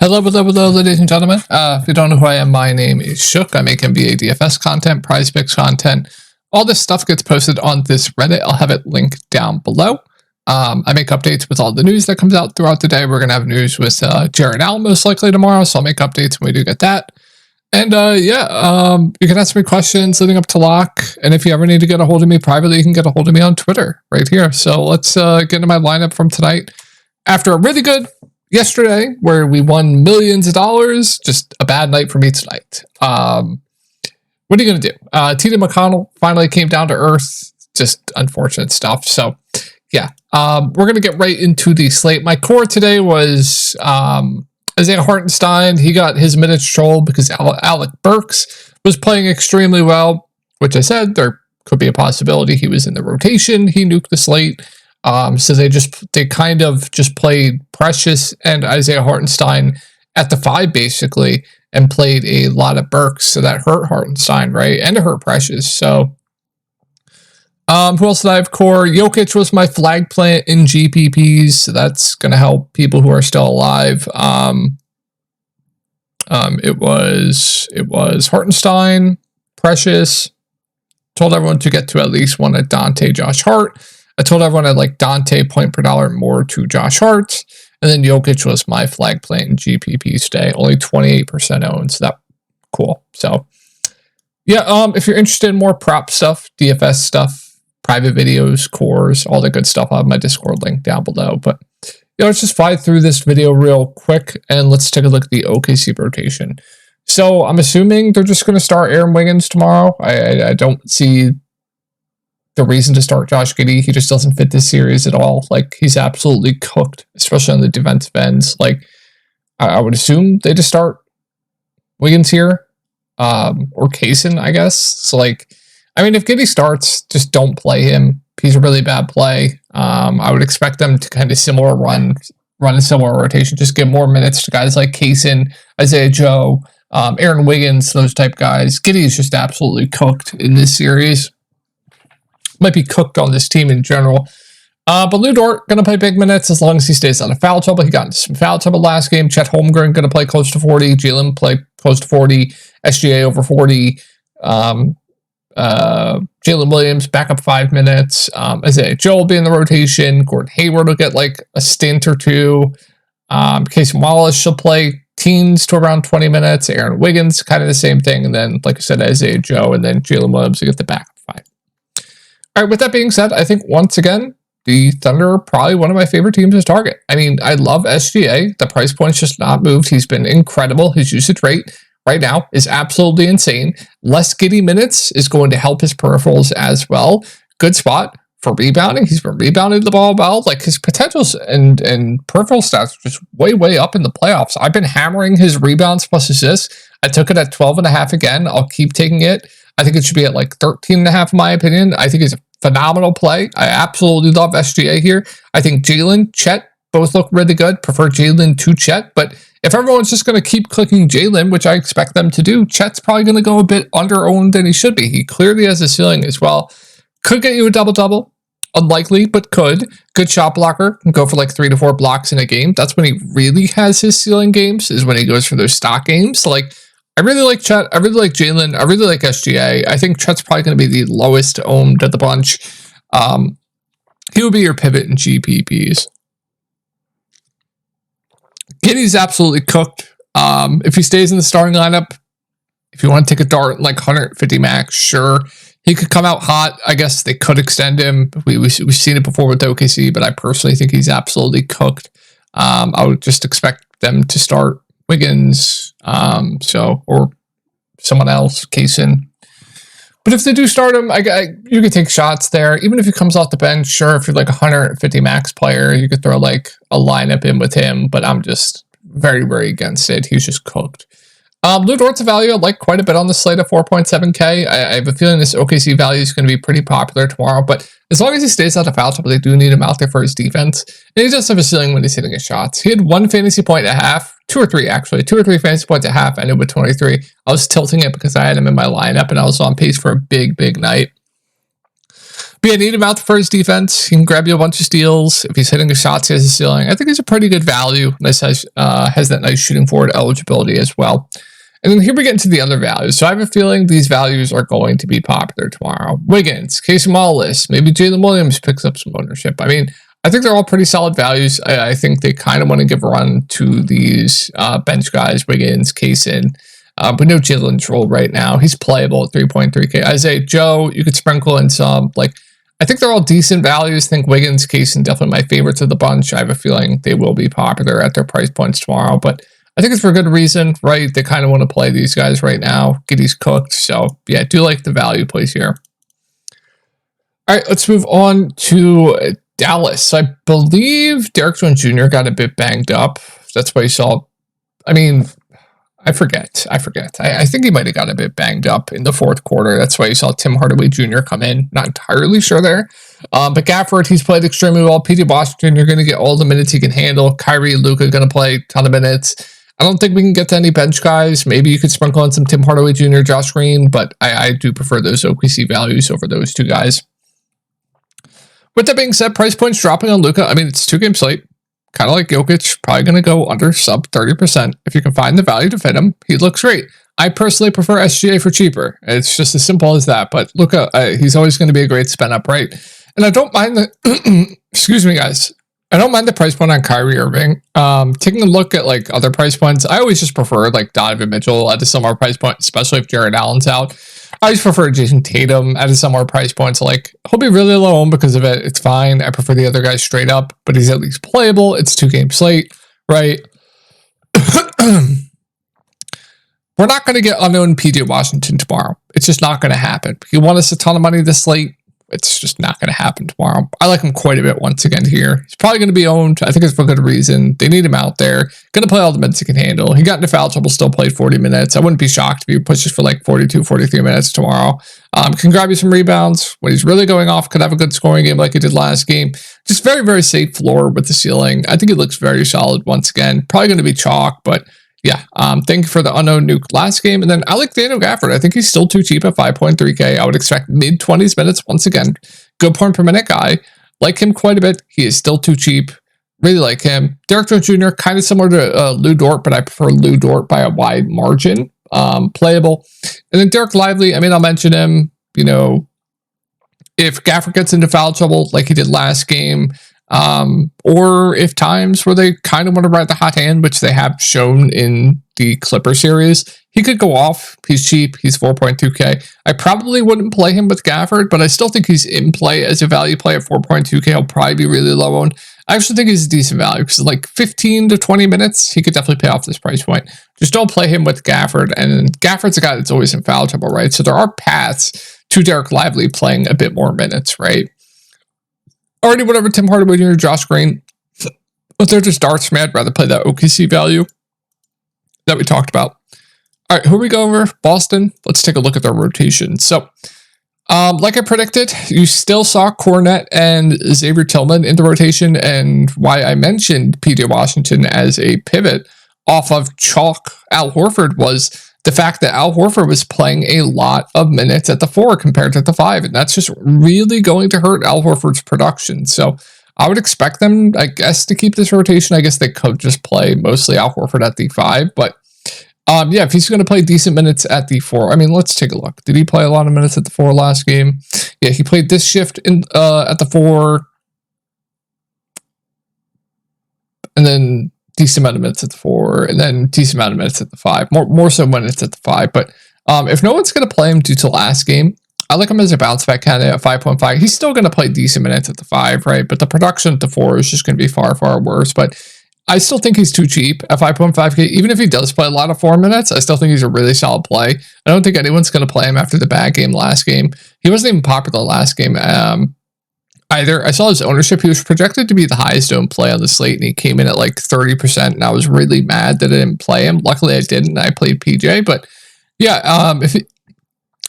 Hello, ladies and gentlemen. If you don't know who I am, my name is Shook. I make NBA DFS content, prize picks content. All this stuff gets posted on this Reddit. I'll have it linked down below. I make updates with all the news that comes out throughout the day. We're going to have news with Jared Allen most likely tomorrow, so I'll make updates when we do get that. And you can ask me questions leading up to lock. And if you ever need to get a hold of me privately, you can get a hold of me on Twitter right here. So let's get into my lineup from tonight. After a really good yesterday, where we won millions of dollars, just a bad night for me tonight. What are you going to do? T.J. McConnell finally came down to earth. Just unfortunate stuff. So, yeah, we're going to get right into the slate. My core today was Isaiah Hartenstein. He got his minutes trolled because Alec Burks was playing extremely well, which I said there could be a possibility he was in the rotation. He nuked the slate. So they kind of just played Precious and Isaiah Hartenstein at the 5 basically, and played a lot of Burks, so that hurt Hartenstein, right? And it hurt Precious. So who else did I have core? Jokic was my flag plant in GPPs, so that's gonna help people who are still alive. It was Hartenstein, Precious. Told everyone to get to at least one at Dante, Josh Hart. I told everyone I'd like Dante point per dollar more to Josh Hart. And then Jokic was my flag plant in GPP today. Only 28% owned, so that's cool. So, yeah, if you're interested in more prop stuff, DFS stuff, private videos, cores, all the good stuff, I'll have my Discord link down below. But, let's just fly through this video real quick, and let's take a look at the OKC rotation. So, I'm assuming they're just going to start Aaron Wiggins tomorrow. I don't see the reason to start Josh Giddey. He just doesn't fit this series at all. Like, he's absolutely cooked, especially on the defensive ends. Like, I would assume they just start Wiggins here, or Kaysen, I guess. So, like, I mean, if Giddey starts, just don't play him. He's a really bad play. I would expect them to kind of run a similar rotation. Just give more minutes to guys like Kaysen, Isaiah Joe, Aaron Wiggins, those type guys. Giddey is just absolutely cooked in this series. Might be cooked on this team in general. But Lou Dort going to play big minutes as long as he stays out of foul trouble. He got into some foul trouble last game. Chet Holmgren going to play close to 40. Jalen play close to 40. SGA over 40. Jalen Williams back up 5 minutes. Isaiah Joe will be in the rotation. Gordon Hayward will get like a stint or two. Casey Wallace shall play teens to around 20 minutes. Aaron Wiggins, kind of the same thing. And then, like I said, Isaiah Joe and then Jalen Williams will get the backup 5. All right, with that being said, I think once again, the Thunder are probably one of my favorite teams to target. I mean, I love SGA. The price point's just not moved. He's been incredible. His usage rate right now is absolutely insane. Less Giddey minutes is going to help his peripherals as well. Good spot for rebounding. He's been rebounding the ball well. Like, his potentials and peripheral stats are just way up in the playoffs. I've been hammering his rebounds plus assists. I took it at 12.5 again. I'll keep taking it. I think it should be at like 13.5 in my opinion. I think it's a phenomenal play. I absolutely love SGA here. I think Jalen, Chet both look really good. Prefer Jalen to Chet, but if everyone's just going to keep clicking Jalen, which I expect them to do, Chet's probably going to go a bit under-owned than he should be. He clearly has a ceiling as well. Could get you a double-double. Unlikely, but could. Good shot blocker. Can go for like 3 to 4 blocks in a game. That's when he really has his ceiling games, is when he goes for those stock games. So, like, I really like Chet. I really like Jalen. I really like SGA. I think Chet's probably going to be the lowest owned of the bunch. He would be your pivot in GPPs. Giddey's absolutely cooked. If he stays in the starting lineup, if you want to take a dart like 150 max, sure. He could come out hot. I guess they could extend him. We've seen it before with OKC, but I personally think he's absolutely cooked. I would just expect them to start Wiggins, or someone else, Kaysen. But if they do start him, you could take shots there. Even if he comes off the bench, sure, if you're like a 150 max player, you could throw like a lineup in with him, but I'm just very against it. He's just cooked. Lou Dort's a value I like quite a bit on the slate at 4.7K. I have a feeling this OKC value is going to be pretty popular tomorrow, but as long as he stays out of foul trouble, they do need him out there for his defense. And he does have a ceiling when he's hitting his shots. He had 1 fantasy point at half, 2 or 3 actually, 2 or 3 fantasy points at half, ended with 23. I was tilting it because I had him in my lineup and I was on pace for a big night. But yeah, need him out for his defense. He can grab you a bunch of steals. If he's hitting the shots, he has a ceiling. I think he's a pretty good value. Nice has that nice shooting forward eligibility as well. And then here we get into the other values. So I have a feeling these values are going to be popular tomorrow. Wiggins, Casey Wallace, maybe Jalen Williams picks up some ownership. I mean, I think they're all pretty solid values. I think they kind of want to give a run to these bench guys, Wiggins, Kaysen. But no Jalen's role right now. He's playable at 3.3K. Isaiah Joe, you could sprinkle in some. Like, I think they're all decent values. I think Wiggins, Kaysen, definitely my favorites of the bunch. I have a feeling they will be popular at their price points tomorrow. But I think it's for good reason, right? They kind of want to play these guys right now. Giddy's cooked. So, yeah, I do like the value plays here. All right, let's move on to Dallas. So I believe Derek Jones Jr. got a bit banged up. That's why you saw, I mean, I forget. I think he might have got a bit banged up in the fourth quarter. That's why you saw Tim Hardaway Jr. come in. Not entirely sure there. But Gafford, he's played extremely well. P.J. Washington, you're going to get all the minutes he can handle. Kyrie and Luka going to play a ton of minutes. I don't think we can get to any bench guys. Maybe you could sprinkle on some Tim Hardaway Jr., Josh Green, but I do prefer those OKC values over those two guys. With that being said, price points dropping on Luka. I mean, it's 2-game slate. Kind of like Jokic, probably going to go under sub 30%. If you can find the value to fit him, he looks great. I personally prefer SGA for cheaper. It's just as simple as that. But Luka, he's always going to be a great spin up, right? And I don't mind the, excuse me, guys. I don't mind the price point on Kyrie Irving. Taking a look at like other price points, I always just prefer like Donovan Mitchell at a similar price point, especially if Jared Allen's out. I always prefer Jason Tatum at a similar price point. So like he'll be really low because of it. It's fine. I prefer the other guys straight up, but he's at least playable. It's 2-game slate, right? We're not going to get unknown PJ Washington tomorrow. It's just not going to happen. He won us a ton of money this slate. It's just not going to happen tomorrow. I like him quite a bit once again here. He's probably going to be owned. I think it's for good reason. They need him out there. Going to play all the minutes he can handle. He got into foul trouble, still played 40 minutes. I wouldn't be shocked if he pushes for like 42, 43 minutes tomorrow. Can grab you some rebounds. When he's really going off, could have a good scoring game like he did last game. Just very, very safe floor with the ceiling. I think he looks very solid once again. Probably going to be chalk, but yeah, thank you for the unknown nuke last game. And then I like Daniel Gafford. I think he's still too cheap at 5.3K. I would expect mid-20s minutes once again. Good point per minute guy. Like him quite a bit. He is still too cheap. Really like him. Derek Jones Jr., kind of similar to Lou Dort, but I prefer Lou Dort by a wide margin. Playable. And then Derek Lively, I mean, I'll mention him, you know, if Gafford gets into foul trouble like he did last game, or if times where they kind of want to ride the hot hand, which they have shown in the Clipper series, he could go off. He's cheap. He's 4.2K. I probably wouldn't play him with Gafford, but I still think he's in play as a value play at 4.2K. He'll probably be really low owned. I actually think he's a decent value because like 15 to 20 minutes, he could definitely pay off this price point. Just don't play him with Gafford. And Gafford's a guy that's always in foul trouble, right? So there are paths to Derek Lively playing a bit more minutes, right? Already whatever Tim Hardaway Jr., Josh Green, but they're just darts, man. I'd rather play that OKC value that we talked about. All right, who we go over? Boston. Let's take a look at their rotation. So, like I predicted, you still saw Cornette and Xavier Tillman in the rotation, and why I mentioned PJ Washington as a pivot off of chalk Al Horford was the fact that Al Horford was playing a lot of minutes at the 4 compared to the 5, and that's just really going to hurt Al Horford's production. So I would expect them, I guess, to keep this rotation. I guess they could just play mostly Al Horford at the 5, but yeah, if he's going to play decent minutes at the 4, I mean, let's take a look. Did he play a lot of minutes at the 4 last game? Yeah, he played this shift in at the 4, and then decent amount of minutes at the 4, and then decent amount of minutes at the 5. More so when it's at the 5. But if no one's going to play him due to last game, I like him as a bounce back candidate at 5.5. He's still going to play decent minutes at the 5, right? But the production at the 4 is just going to be far, far worse. But I still think he's too cheap at 5.5K. Even if he does play a lot of 4 minutes, I still think he's a really solid play. I don't think anyone's going to play him after the bad game last game. He wasn't even popular last game. Either. I saw his ownership. He was projected to be the highest owned play on the slate, and he came in at like 30%, and I was really mad that I didn't play him. Luckily, I didn't. I played PJ, but yeah, if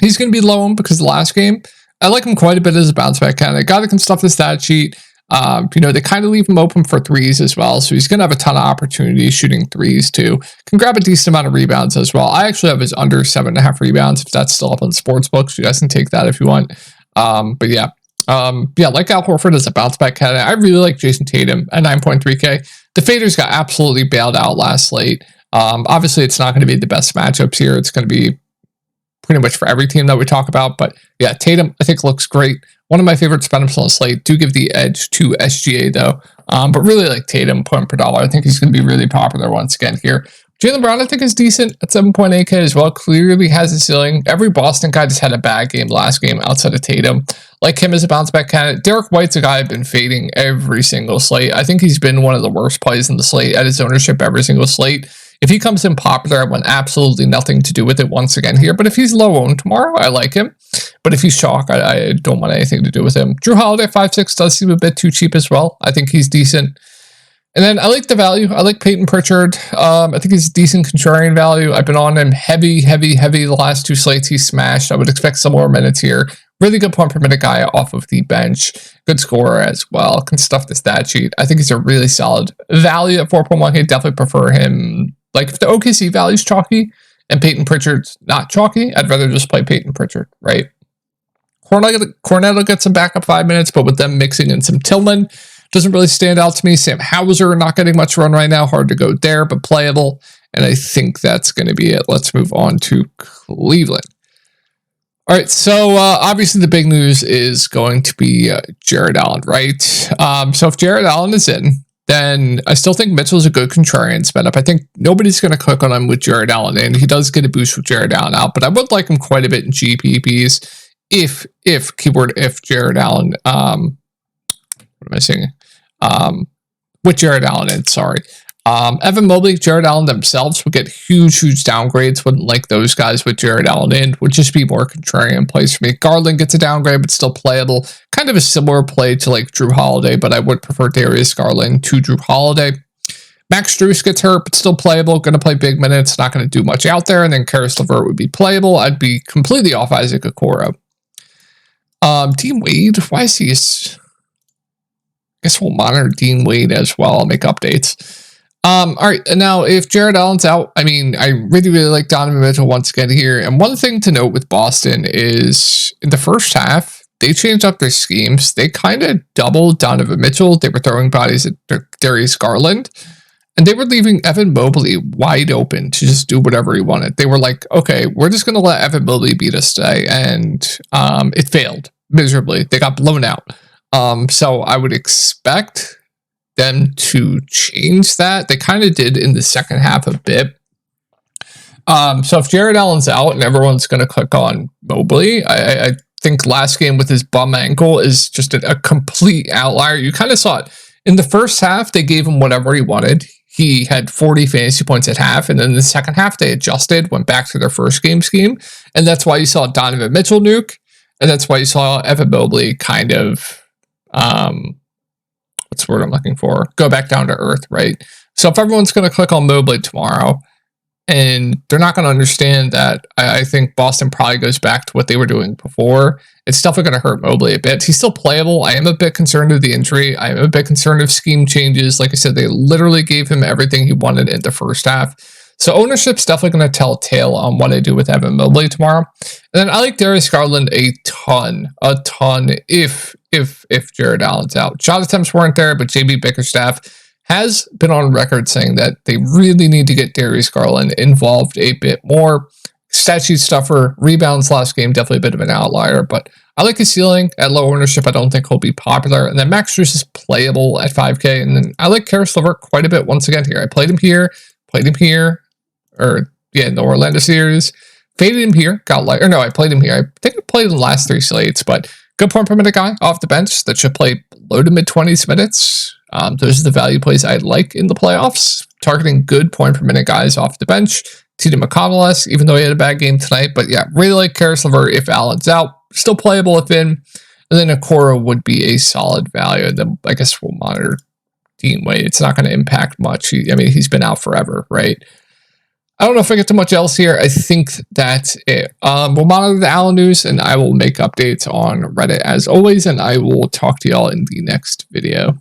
he's going to be low owned because of the last game, I like him quite a bit as a bounce back candidate. Guy that can stuff the stat sheet. You know, they kind of leave him open for threes as well, so he's going to have a ton of opportunities shooting threes too. Can grab a decent amount of rebounds as well. I actually have his under 7.5 rebounds if that's still up on sports books. You guys can take that if you want. But yeah. Yeah, like Al Horford as a bounce back candidate. I really like Jason Tatum at 9.3K. The faders got absolutely bailed out last slate. Obviously, it's not going to be the best matchups here. It's going to be pretty much for every team that we talk about. But yeah, Tatum, I think, looks great. One of my favorite spin-ups on the slate. Do give the edge to SGA, though. But really like Tatum, point per dollar. I think he's going to be really popular once again here. Jaylen Brown, I think, is decent at 7.8K as well. Clearly has a ceiling. Every Boston guy just had a bad game last game outside of Tatum. Like him as a bounce back candidate. Derek White's a guy I've been fading every single slate. I think he's been one of the worst plays in the slate at his ownership every single slate. If he comes in popular, I want absolutely nothing to do with it once again here. But if he's low owned tomorrow, I like him. But if he's chalk, I don't want anything to do with him. Drew Holiday 5.6 does seem a bit too cheap as well. I think he's decent. And then I like the value. I like Peyton Pritchard. I think he's decent contrarian value. I've been on him heavy the last two slates. He smashed. I would expect some more minutes here. Really good point per minute guy off of the bench. Good scorer as well. Can stuff the stat sheet. I think he's a really solid value at 4.1K. Definitely prefer him. Like if the OKC value is chalky and Peyton Pritchard's not chalky, I'd rather just play Peyton Pritchard, right? Cornette will get some backup 5 minutes, but with them mixing in some Tillman, doesn't really stand out to me. Sam Hauser not getting much run right now. Hard to go there, but playable. And I think that's going to be it. Let's move on to Cleveland. All right, so obviously the big news is going to be Jared Allen, right? So if Jared Allen is in, then I still think Mitchell's a good contrarian spin up. I think nobody's going to click on him with Jared Allen in. He does get a boost with Jared Allen out, but I would like him quite a bit in GPPs if Jared Allen, what am I saying? With Jared Allen in, sorry. Evan Mobley, Jared Allen themselves would get huge downgrades. Wouldn't like those guys with Jared Allen in. Would just be more contrarian plays for me. Garland gets a downgrade, but still playable. Kind of a similar play to like Drew Holiday, but I would prefer Darius Garland to Drew Holiday. Max Strus gets hurt, but still playable. Going to play big minutes. Not going to do much out there. And then Karis LeVert would be playable. I'd be completely off Isaac Okoro. Dean Wade, why is he? I guess we'll monitor Dean Wade as well. I'll make updates. All right, and now if Jared Allen's out, I mean, I really like Donovan Mitchell once again here. And one thing to note with Boston is in the first half, they changed up their schemes. They kind of doubled Donovan Mitchell. They were throwing bodies at Darius Garland, and they were leaving Evan Mobley wide open to just do whatever he wanted. They were like, okay, we're just going to let Evan Mobley beat us today. And it failed miserably. They got blown out. So I would expect them to change that. They kind of did in the second half a bit. So if Jared Allen's out and everyone's going to click on Mobley, I think last game with his bum ankle is just a complete outlier. You kind of saw it. In the first half, they gave him whatever he wanted. He had 40 fantasy points at half, and then in the second half, they adjusted, went back to their first game scheme, and that's why you saw Donovan Mitchell nuke, and that's why you saw Evan Mobley kind of what's the word I'm looking for? Go back down to earth, right? So if everyone's going to click on Mobley tomorrow and they're not going to understand that, I think Boston probably goes back to what they were doing before. It's definitely going to hurt Mobley a bit. He's still playable. I am a bit concerned of the injury. I am a bit concerned of scheme changes. Like I said, they literally gave him everything he wanted in the first half. So ownership's definitely going to tell a tale on what I do with Evan Mobley tomorrow. And then I like Darius Garland a ton if Jared Allen's out. Shot attempts weren't there, but JB Bickerstaff has been on record saying that they really need to get Darius Garland involved a bit more. Stat sheet stuffer, rebounds last game, definitely a bit of an outlier, but I like his ceiling at low ownership. I don't think he'll be popular. And then Max Strus is playable at 5K. And then I like Karis LeVert quite a bit once again here. I played him here, in the Orlando series. Faded him here, I played him here. I think I played the last 3 slates, but good point per minute guy off the bench that should play low to mid 20s minutes. Those are the value plays I like in the playoffs, targeting good point per minute guys off the bench. T.J. McConnell, even though he had a bad game tonight, but yeah, really like Karis LeVert if Allen's out, still playable if in, and then Okoro would be a solid value. And then I guess we'll monitor Dean Wade. It's not going to impact much. He's been out forever, right? I don't know if I get too much else here. I think that's it. We'll monitor the Allen news, and I will make updates on Reddit as always, and I will talk to y'all in the next video.